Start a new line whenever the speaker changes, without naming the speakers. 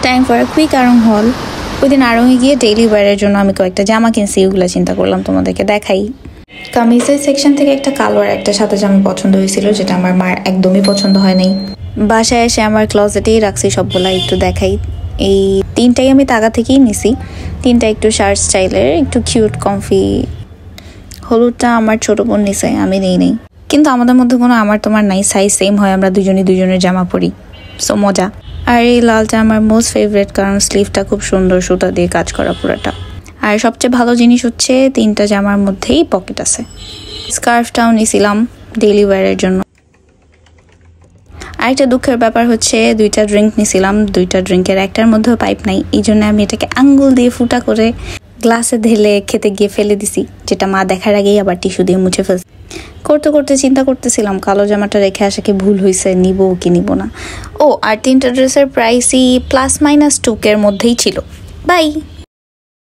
Time for quick আড়ং হল। ওই দিন আড়ংয়ে গিয়ে ডেইলি ওয়্যারের জন্য আমি কয়েকটা জামা কিনছি, ওগুলো চিন্তা করলাম তোমাদেরকে দেখাই। কামিজের সেকশন থেকে একটা কালো আর একটা সাদা জামা পছন্দ হয়েছিল, যেটা আমার মার একদমই পছন্দ হয় নাই। বাসায় এসে আমার ক্লজেটেই রাখছি সবগুলা, একটু দেখাই। এই তিনটাই আমি তাগা থেকেই নিছি, তিনটা একটু শার্ট স্টাইলের, একটু কিউট কমফি। হলুদটা আমার ছোট বোন নিছে, আমি নেই নাই। কিন্তু আমাদের মধ্যে কোনো আমার তোমার নাই, সাইজ সেম হয়, আমরা দুজনের জামা পরি, সো মজা। আর এই লালটা আমার মোস্ট ফেভারিট, কারণ স্লিভটা খুব সুন্দর, সুতা দিয়ে কাজ করা পুরোটা। আর সবচেয়ে ভালো জিনিস হচ্ছে তিনটা জামার মধ্যেই পকেট আছে। স্কার্ফটাও নিছিলাম ডেইলি ওয়্যারের জন্য। আরেকটা দুঃখের ব্যাপার হচ্ছে দুইটা ড্রিঙ্ক নিছিলাম, দুইটা ড্রিঙ্কের একটার মধ্যেও পাইপ নাই, এই জন্য আমি এটাকে আঙ্গুল দিয়ে ফুটা করে গ্লাসে ঢেলে খেতে গিয়ে ফেলে দিছি, যেটা মা দেখার আগেই আবার টিস্যু দিয়ে মুছে ফেলছে। করতে করতে চিন্তা করতেছিলাম কালো জামাটা রেখে আসা কি ভুল হয়েছে, নিব কি নিব না। ও আর তিনটা ড্রেসের প্রাইসই +- 2K মধ্যেই ছিল। বাই।